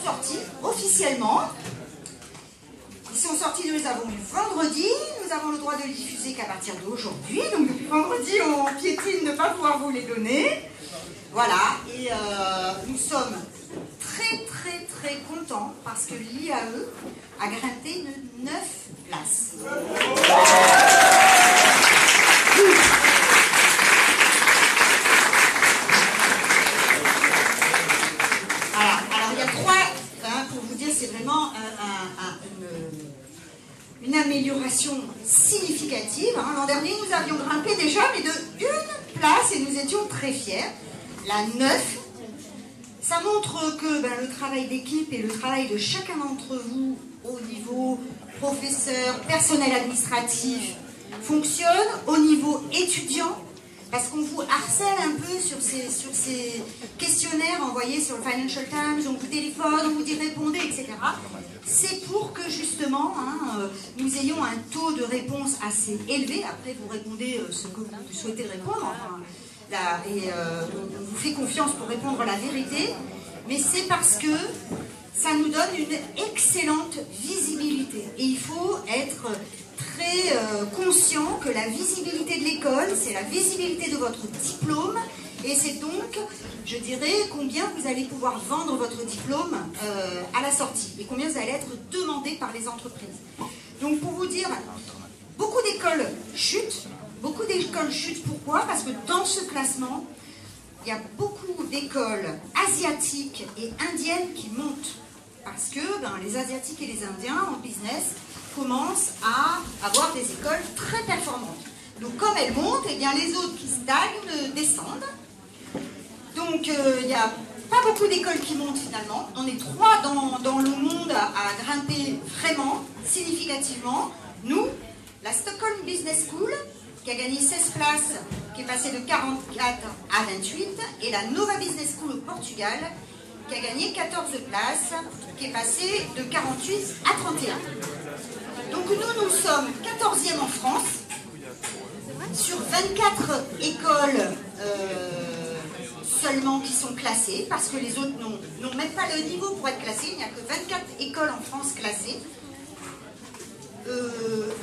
sortis officiellement. Ils sont sortis, nous les avons eu vendredi. Nous avons le droit de les diffuser qu'à partir d'aujourd'hui. Donc depuis vendredi, on piétine de ne pas pouvoir vous les donner. Voilà, et nous sommes très contents parce que l'IAE a grimpé de 9 places. Voilà, alors il y a 3, pour vous dire, c'est vraiment une amélioration significative. L'an dernier, nous avions grimpé déjà, mais de 1 place, et nous étions très fiers. La 9, ça montre que le travail d'équipe et le travail de chacun d'entre vous au niveau professeur, personnel administratif fonctionne, au niveau étudiant, parce qu'on vous harcèle un peu sur ces questionnaires envoyés sur le Financial Times, on vous téléphone, on vous dit répondez, etc. C'est pour que justement nous ayons un taux de réponse assez élevé. Après vous répondez ce que vous souhaitez répondre, et on vous fait confiance pour répondre à la vérité, mais c'est parce que ça nous donne une excellente visibilité. Et il faut être très conscient que la visibilité de l'école, c'est la visibilité de votre diplôme, et c'est donc, je dirais, combien vous allez pouvoir vendre votre diplôme à la sortie, et combien vous allez être demandé par les entreprises. Donc pour vous dire, beaucoup d'écoles chutent. Beaucoup d'écoles chutent, pourquoi? Parce que dans ce classement, il y a beaucoup d'écoles asiatiques et indiennes qui montent. Parce que les Asiatiques et les Indiens en business commencent à avoir des écoles très performantes. Donc comme elles montent, eh bien, les autres qui stagnent descendent. Donc il n'y a pas beaucoup d'écoles qui montent finalement. On est 3 dans le monde à grimper vraiment, significativement. Nous, la Stockholm Business School, qui a gagné 16 places, qui est passée de 44 à 28, et la Nova Business School au Portugal, qui a gagné 14 places, qui est passée de 48 à 31. Donc nous sommes 14e en France, sur 24 écoles seulement qui sont classées, parce que les autres n'ont même pas le niveau pour être classées, il n'y a que 24 écoles en France classées.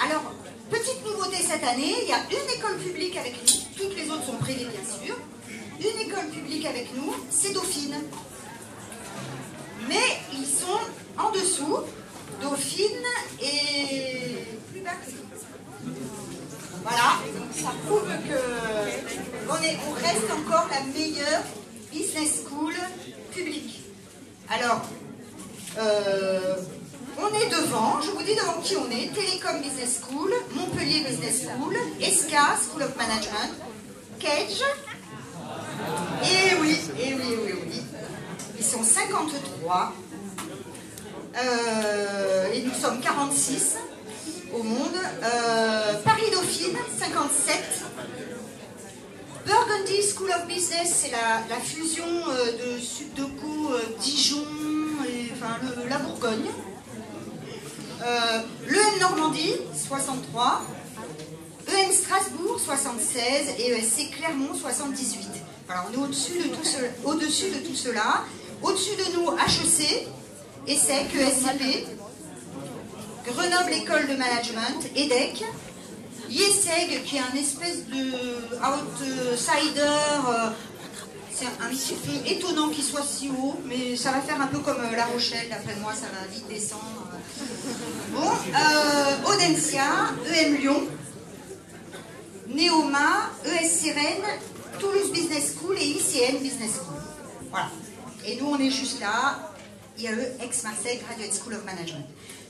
Alors, petite nouveauté cette année, il y a une école publique avec nous, toutes les autres sont privées bien sûr. Une école publique avec nous, c'est Dauphine. Mais ils sont en dessous, Dauphine et plus bas que nous. Voilà, donc ça prouve qu'on reste encore la meilleure business school publique. Alors, on est devant, je vous dis devant qui on est, Télécom Business School, Montpellier Business School, ESCA, School of Management, Cage, et oui, ils sont 53, et nous sommes 46 au monde, Paris-Dauphine, 57, Burgundy School of Business, c'est la fusion de Sudoku, Dijon, et, enfin la Bourgogne. L'EM Normandie, 63, EM Strasbourg, 76 et ESC Clermont, 78. Alors on est au-dessus de tout cela. Au-dessus de nous, HEC, ESSEC, ESCP, Grenoble École de Management, EDEC, IESEG, qui est un espèce de outsider. C'est un petit peu étonnant qu'il soit si haut, mais ça va faire un peu comme La Rochelle, d'après moi, ça va vite descendre. Bon, Audencia, EM Lyon, Neoma, ESC Rennes, Toulouse Business School et ICN Business School. Voilà. Et nous, on est juste là, IAE, ex-Marseille, Graduate School of Management.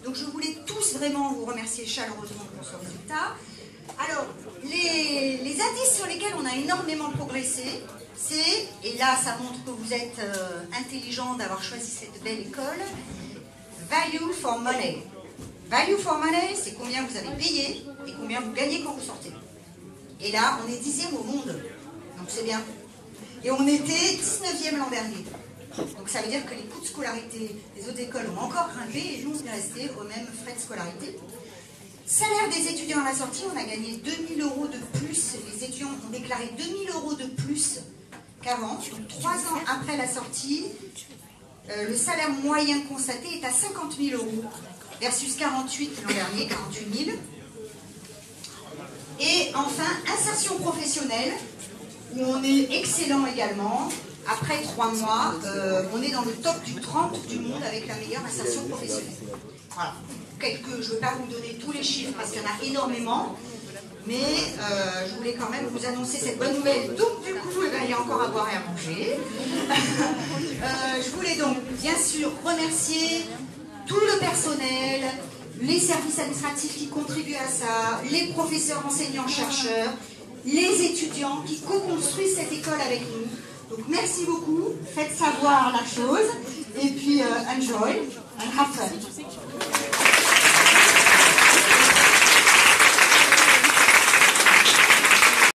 Donc, je voulais tous vraiment vous remercier chaleureusement pour ce résultat. Alors, les indices sur lesquels on a énormément progressé, c'est, et là ça montre que vous êtes intelligent d'avoir choisi cette belle école, Value for Money. Value for Money, c'est combien vous avez payé et combien vous gagnez quand vous sortez. Et là, on est 10e au monde, donc c'est bien. Et on était 19e l'an dernier. Donc ça veut dire que les coûts de scolarité des autres écoles ont encore grimpé et nous on est resté aux mêmes frais de scolarité. Salaire des étudiants à la sortie, on a gagné 2000 € de plus. Les étudiants ont déclaré 2000 € de plus qu'avant. Donc 3 ans après la sortie, le salaire moyen constaté est à 50 000 € versus 48 l'an dernier, 48 000. Et enfin, insertion professionnelle, où on est excellent également. Après 3 mois, on est dans le top du 30 du monde avec la meilleure insertion professionnelle. Voilà. Je ne veux pas vous donner tous les chiffres parce qu'il y en a énormément, mais je voulais quand même vous annoncer cette bonne nouvelle. Donc du coup, il y a encore à boire et à manger. Je voulais donc bien sûr remercier tout le personnel, les services administratifs qui contribuent à ça, les professeurs, enseignants, chercheurs, les étudiants qui co-construisent cette école avec nous. Donc merci beaucoup, faites savoir la chose, et puis enjoy and have fun.